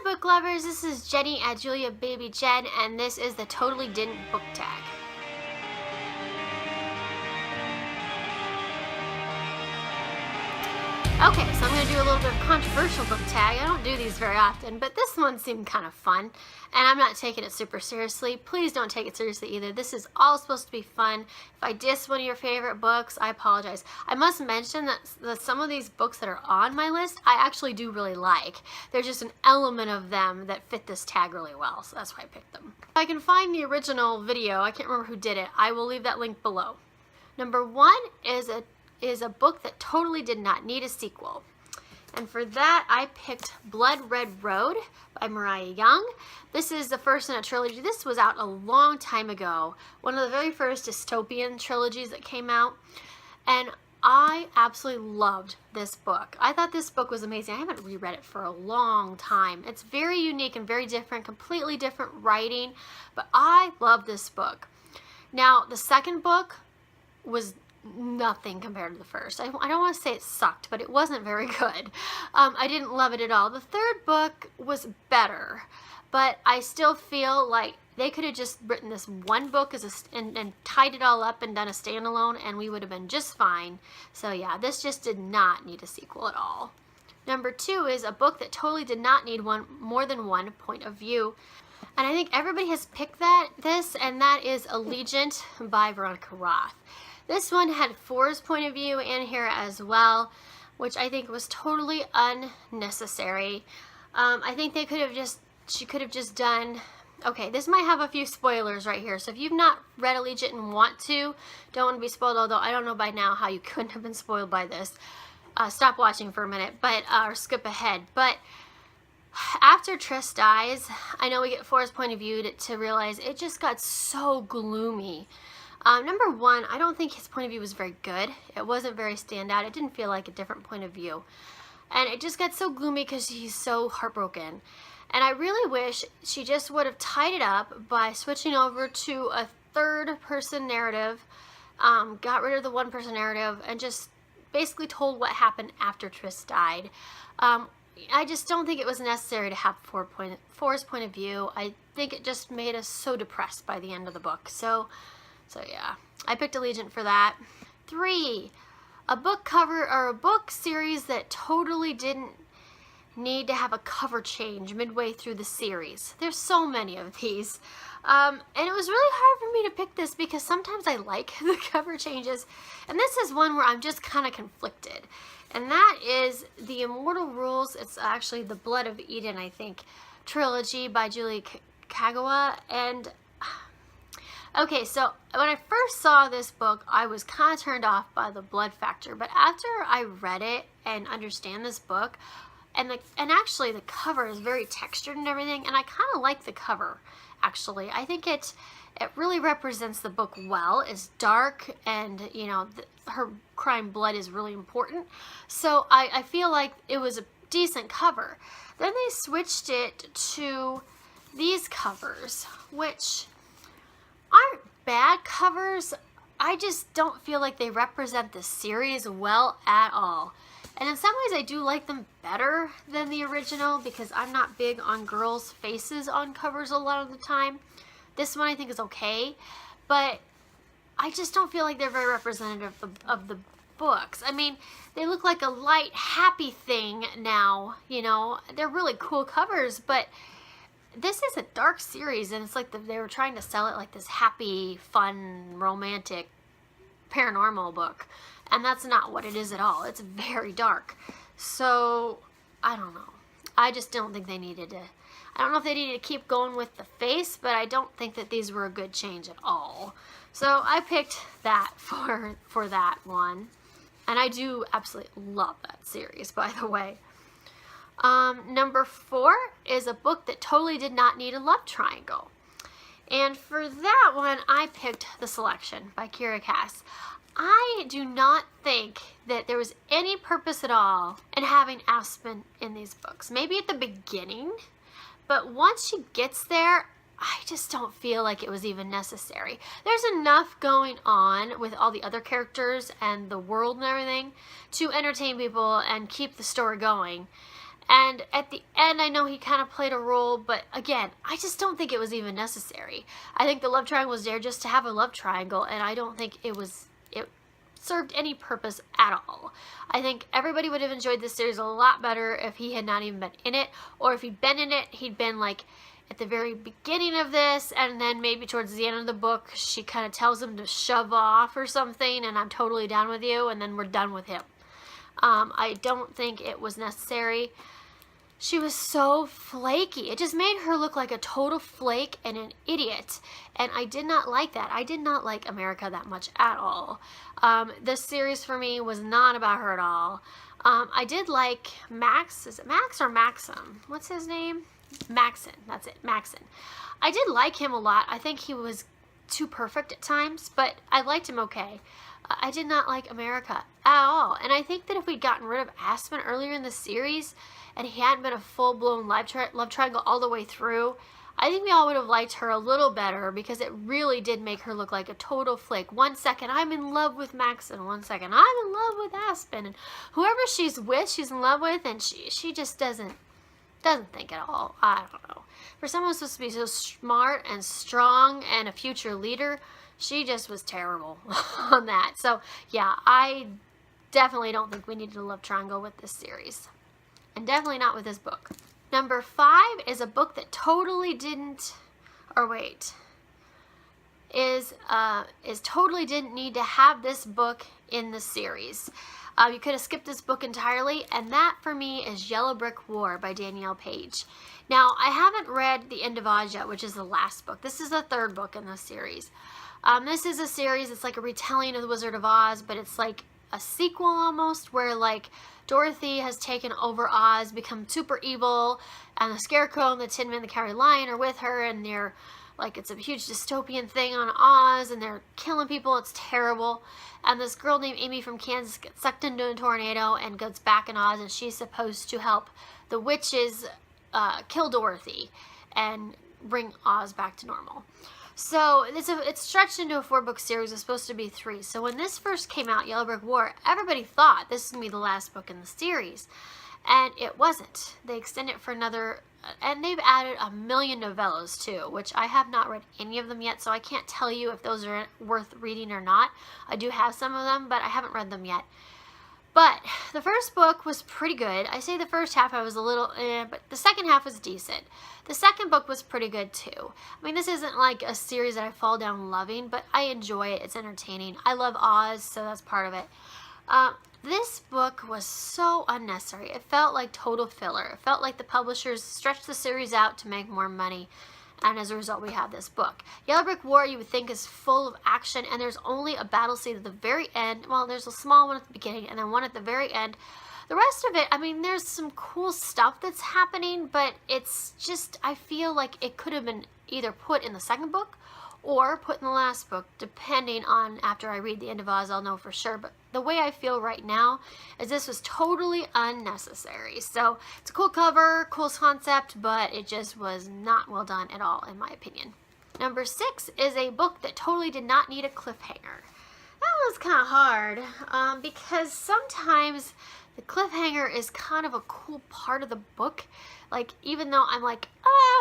book lovers, this is Jenny at Julia Baby Jen, and this is the Totally Didn't book tag. Okay, so I'm going to do a little bit of controversial book tag. I don't do these very often, but this one seemed kind of fun, and I'm not taking it super seriously. Please don't take it seriously either. This is all supposed to be fun. If I diss one of your favorite books, I apologize. I must mention that some of these books that are on my list, I actually do really like. There's just an element of them that fit this tag really well, so that's why I picked them. If I can find the original video, I can't remember who did it, I will leave that link below. Number 1 is a book that totally did not need a sequel. And for that, I picked Blood Red Road by Mariah Young. This is the first in a trilogy. This was out a long time ago. One of the very first dystopian trilogies that came out. And I absolutely loved this book. I thought this book was amazing. I haven't reread it for a long time. It's very unique and very different, completely different writing. But I love this book. Now, the second book was nothing compared to the first. I don't want to say it sucked, but it wasn't very good. I didn't love it at all. The third book was better, but I still feel like they could have just written this one book and tied it all up and done a standalone, and we would have been just fine. So yeah, this just did not need a sequel at all. Number 2 is a book that totally did not need more than one point of view. And I think everybody has picked this, and that is Allegiant by Veronica Roth. This one had For's point of view in here as well, which I think was totally unnecessary. I think she could have just done, okay, this might have a few spoilers right here, so if you've not read Allegiant and don't want to be spoiled, although I don't know by now how you couldn't have been spoiled by this, stop watching for a minute, or skip ahead. But after Triss dies, I know we get For's point of view to realize it just got so gloomy. Number 1, I don't think his point of view was very good. It wasn't very standout. It didn't feel like a different point of view. And it just got so gloomy because he's so heartbroken. And I really wish she just would have tied it up by switching over to a third-person narrative, got rid of the one-person narrative, and just basically told what happened after Triss died. I just don't think it was necessary to have For's point of view. I think it just made us so depressed by the end of the book. So yeah, I picked Allegiant for that. 3, a book cover or a book series that totally didn't need to have a cover change midway through the series. There's so many of these. And it was really hard for me to pick this because sometimes I like the cover changes. And this is one where I'm just kind of conflicted. And that is the Immortal Rules. It's actually the Blood of Eden, I think, trilogy by Julie Kagawa. And okay, so when I first saw this book, I was kind of turned off by the blood factor, but after I read it and understand this book, and actually the cover is very textured and everything, and I kind of like the cover, actually. I think it really represents the book well. It's dark, and, you know, her crying blood is really important, so I feel like it was a decent cover. Then they switched it to these covers, which aren't bad covers. I just don't feel like they represent the series well at all. And in some ways I do like them better than the original because I'm not big on girls' faces on covers a lot of the time. This one I think is okay, but I just don't feel like they're very representative of the books. I mean, they look like a light, happy thing now, you know. They're really cool covers, but this is a dark series, and it's like they were trying to sell it like this happy, fun, romantic, paranormal book, and that's not what it is at all. It's very dark. So, I don't know. I just don't think they needed to. I don't know if they needed to keep going with the face, but I don't think that these were a good change at all. So, I picked that for that one. And I do absolutely love that series, by the way. Number 4 is a book that totally did not need a love triangle. And for that one, I picked The Selection by Kira Cass. I do not think that there was any purpose at all in having Aspen in these books. Maybe at the beginning, but once she gets there, I just don't feel like it was even necessary. There's enough going on with all the other characters and the world and everything to entertain people and keep the story going. And at the end, I know he kind of played a role, but again, I just don't think it was even necessary. I think the love triangle was there just to have a love triangle, and I don't think it served any purpose at all. I think everybody would have enjoyed this series a lot better if he had not even been in it, or if he'd been in it, he'd been like at the very beginning of this, and then maybe towards the end of the book, she kind of tells him to shove off or something, and I'm totally down with you, and then we're done with him. I don't think it was necessary. She was so flaky. It just made her look like a total flake and an idiot. And I did not like that. I did not like America that much at all. This series for me was not about her at all. I did like Max. Is it Max or Maxim? What's his name? Maxon. That's it. Maxon. I did like him a lot. I think he was too perfect at times, but I liked him okay. I did not like America at all. And I think that if we'd gotten rid of Aspen earlier in the series, and he hadn't been a full-blown love triangle all the way through, I think we all would have liked her a little better, because it really did make her look like a total flake. 1 second, I'm in love with Max, and 1 second, I'm in love with Aspen. And whoever she's with, she's in love with, and she just doesn't think at all. I don't know. For someone who's supposed to be so smart and strong and a future leader, she just was terrible on that. So, yeah, I definitely don't think we needed a love triangle with this series. And definitely not with this book. Number 5 is a book that totally didn't, totally didn't need to have this book in the series. You could have skipped this book entirely, and that for me is Yellow Brick War by Danielle Page. Now, I haven't read The End of Oz yet, which is the last book. This is the 3rd book in this series. This is a series, it's like a retelling of The Wizard of Oz, but it's like a sequel almost, where like Dorothy has taken over Oz, become super evil, and the Scarecrow and the Tin Man, the Cowardly Lion are with her, and they're like, it's a huge dystopian thing on Oz, and they're killing people. It's terrible. And this girl named Amy from Kansas gets sucked into a tornado and goes back in Oz, and she's supposed to help the witches kill Dorothy and bring Oz back to normal. So it's stretched into a 4-book series. It's supposed to be 3. So when this first came out, Yellow Brick War, everybody thought this was going to be the last book in the series. And it wasn't. They extended it for another, and they've added 1 million novellas too, which I have not read any of them yet, so I can't tell you if those are worth reading or not. I do have some of them, but I haven't read them yet. But the first book was pretty good. I say the first half I was a little but the second half was decent. The second book was pretty good too. I mean, this isn't like a series that I fall down loving, but I enjoy it. It's entertaining. I love Oz, so that's part of it. This book was so unnecessary. It felt like total filler. It felt like the publishers stretched the series out to make more money, and as a result we have this book. Yellow Brick War, you would think, is full of action, and there's only a battle scene at the very end. Well, there's a small one at the beginning and then one at the very end. The rest of it, I mean, there's some cool stuff that's happening, but it's just, I feel like it could have been either put in the second book or put in the last book, depending on, after I read The End of Oz, I'll know for sure. But the way I feel right now is this was totally unnecessary. So it's a cool cover, cool concept, but it just was not well done at all, in my opinion. Number 6 is a book that totally did not need a cliffhanger. That was kind of hard, because sometimes the cliffhanger is kind of a cool part of the book. Like, even though I'm like,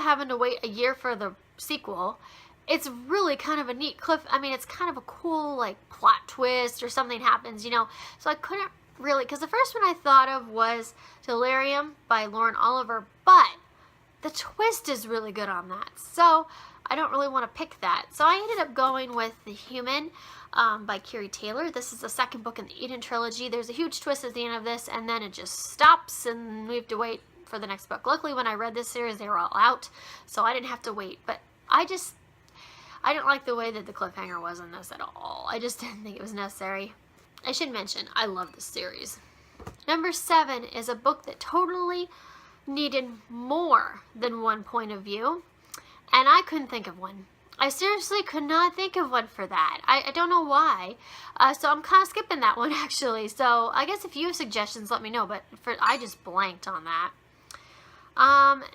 having to wait a year for the sequel, it's really kind of a neat it's kind of a cool, like, plot twist or something happens, you know. So I couldn't really, because the first one I thought of was Delirium by Lauren Oliver, but the twist is really good on that. So I don't really want to pick that. So I ended up going with The Human by Carrie Taylor. This is the second book in the Eden trilogy. There's a huge twist at the end of this, and then it just stops, and we have to wait for the next book. Luckily, when I read this series, they were all out, so I didn't have to wait. But I didn't like the way that the cliffhanger was in this at all. I just didn't think it was necessary. I should mention, I love this series. Number 7 is a book that totally needed more than one point of view, and I couldn't think of one. I seriously could not think of one for that. I don't know why. So I'm kind of skipping that one, actually. So I guess if you have suggestions, let me know, but I just blanked on that.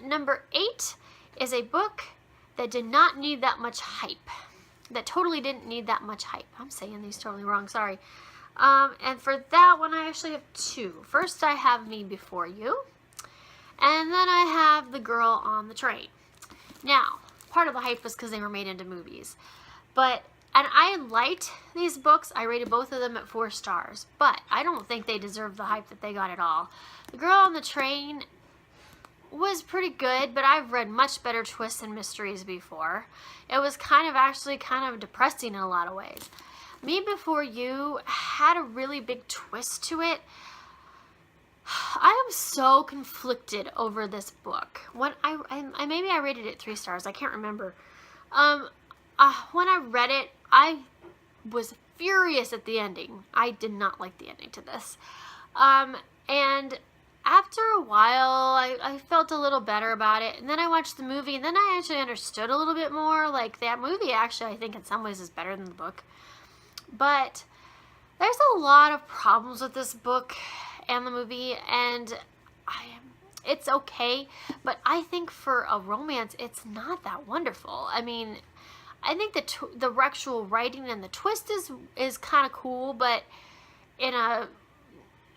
Number 8 is a book that did not need that much hype. That totally didn't need that much hype. I'm saying these totally wrong, sorry. And for that one, I actually have 2. First, I have Me Before You. And then I have The Girl on the Train. Now, part of the hype was because they were made into movies. And I liked these books. I rated both of them at 4 stars. But I don't think they deserve the hype that they got at all. The Girl on the Train was pretty good, but I've read much better twists and mysteries before. It was kind of depressing in a lot of ways. Me Before You had a really big twist to it. I am so conflicted over this book. When maybe I rated it 3 stars. I can't remember. When I read it, I was furious at the ending. I did not like the ending to this. And after a while, I felt a little better about it. And then I watched the movie, and then I actually understood a little bit more. Like, that movie actually, I think, in some ways is better than the book. But there's a lot of problems with this book and the movie, and it's okay. But I think for a romance, it's not that wonderful. I mean, I think the actual writing and the twist is kind of cool, but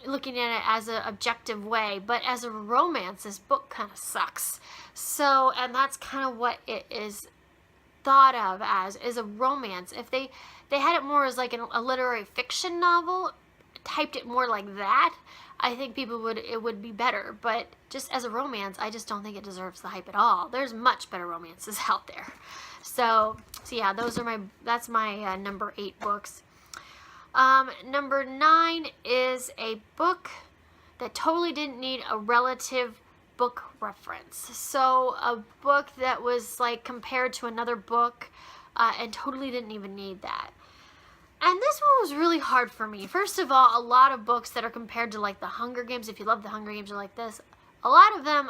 looking at it as an objective way, but as a romance, this book kind of sucks. So, and that's kind of what it is thought of as, is a romance. If they had it more as like a literary fiction novel, typed it more like that, I think it would be better. But just as a romance, I just don't think it deserves the hype at all. There's much better romances out there. So yeah, that's my number 8 books. Number 9 is a book that totally didn't need a relative book reference. So a book that was like compared to another book and totally didn't even need that. And this one was really hard for me. First of all, a lot of books that are compared to like the Hunger Games, if you love the Hunger Games, are like this. A lot of them,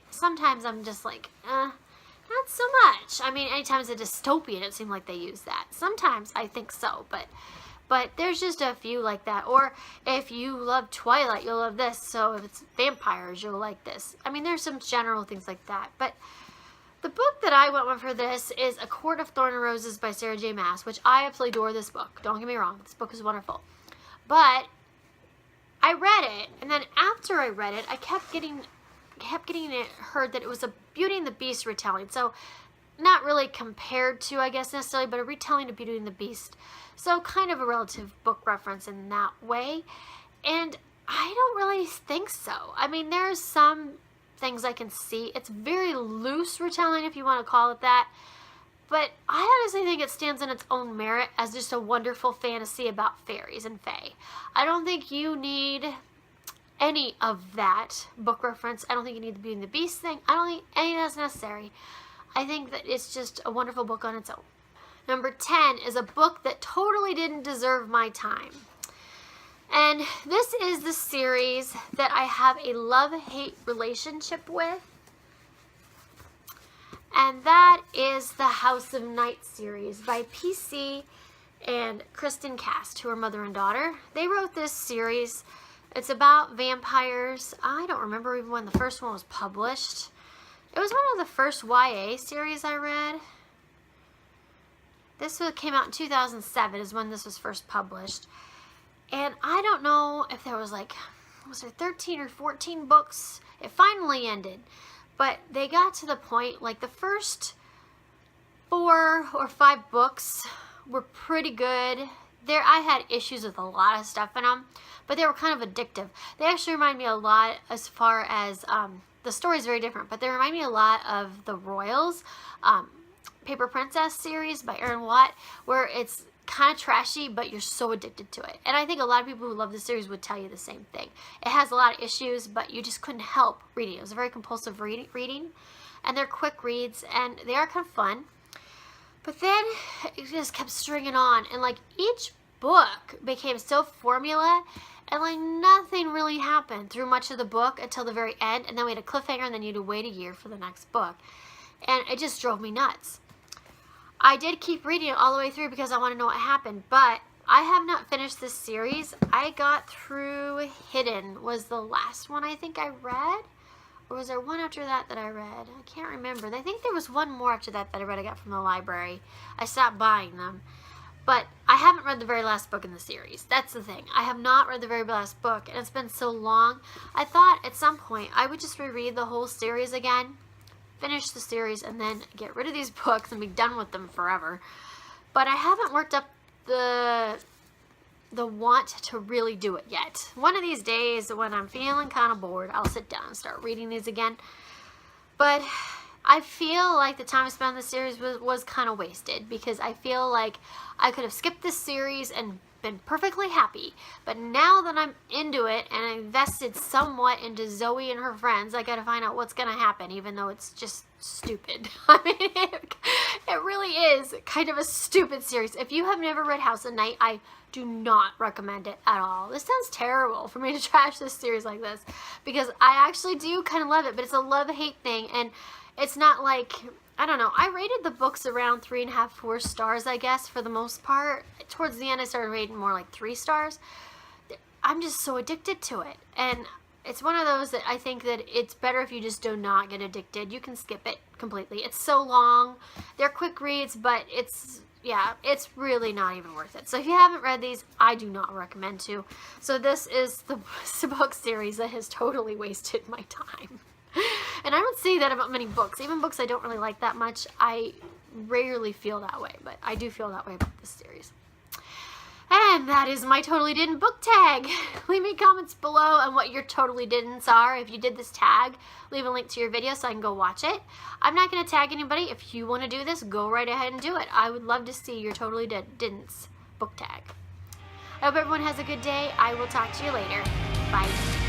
sometimes I'm just like, not so much. I mean, anytime it's a dystopian, it seemed like they use that. Sometimes I think so, but there's just a few like that. Or if you love Twilight, you'll love this. So if it's vampires, you'll like this. I mean, there's some general things like that. But the book that I went with for this is A Court of Thorn and Roses by Sarah J. Maas, which I absolutely adore this book. Don't get me wrong. This book is wonderful. But I read it, and then after I read it, I kept getting heard that it was a Beauty and the Beast retelling. So not really compared to, I guess, necessarily, but a retelling of Beauty and the Beast. So kind of a relative book reference in that way. And I don't really think so. I mean, there's some things I can see. It's very loose retelling, if you want to call it that. But I honestly think it stands on its own merit as just a wonderful fantasy about fairies and fae. I don't think you need any of that book reference. I don't think you need the Beauty and the Beast thing. I don't think any of that's necessary. I think that it's just a wonderful book on its own. Number 10 is a book that totally didn't deserve my time. And this is the series that I have a love-hate relationship with. And that is the House of Night series by PC and Kristen Cast, who are mother and daughter. They wrote this series. It's about vampires. I don't remember even when the first one was published. It was one of the first YA series I read. This came out in 2007 is when this was first published. And I don't know if there was there 13 or 14 books? It finally ended. But they got to the point, like the first 4 or 5 books were pretty good. I had issues with a lot of stuff in them, but they were kind of addictive. They actually remind me a lot as far as, the story is very different, but they remind me a lot of the Royals, Paper Princess series by Erin Watt, where it's kind of trashy, but you're so addicted to it. And I think a lot of people who love the series would tell you the same thing. It has a lot of issues, but you just couldn't help reading. It was a very compulsive reading, and they're quick reads, and they are kind of fun. But then it just kept stringing on, and like each book became so formula, and like nothing really happened through much of the book until the very end, and then we had a cliffhanger, and then you had to wait a year for the next book. And it just drove me nuts. I did keep reading it all the way through because I want to know what happened, but I have not finished this series. I got through Hidden was the last one I think I read, or was there one after that I read? I can't remember. I think there was one more after that I read I got from the library. I stopped buying them. But I haven't read the very last book in the series. That's the thing. I have not read the very last book, and it's been so long. I thought at some point I would just reread the whole series again, finish the series, and then get rid of these books and be done with them forever. But I haven't worked up the want to really do it yet. One of these days when I'm feeling kind of bored, I'll sit down and start reading these again. But I feel like the time I spent on this series was kind of wasted, because I feel like I could have skipped this series and been perfectly happy. But now that I'm into it and I invested somewhat into Zoe and her friends, I gotta find out what's gonna happen, even though it's just stupid. I mean, it really is kind of a stupid series. If you have never read House of Night, I do not recommend it at all. This sounds terrible for me to trash this series like this, because I actually do kind of love it, but it's a love-hate thing, and it's not like, I don't know, I rated the books around 3.5, 4 stars, I guess, for the most part. Towards the end, I started rating more like 3 stars. I'm just so addicted to it, and it's one of those that I think that it's better if you just do not get addicted. You can skip it completely. It's so long. They're quick reads, but it's really not even worth it. So if you haven't read these, I do not recommend to. So this is the book series that has totally wasted my time. And I don't say that about many books. Even books I don't really like that much, I rarely feel that way. But I do feel that way about this series. And that is my Totally Didn't book tag. Leave me comments below on what your Totally Didn'ts are. If you did this tag, leave a link to your video so I can go watch it. I'm not going to tag anybody. If you want to do this, go right ahead and do it. I would love to see your Totally Didn'ts book tag. I hope everyone has a good day. I will talk to you later. Bye.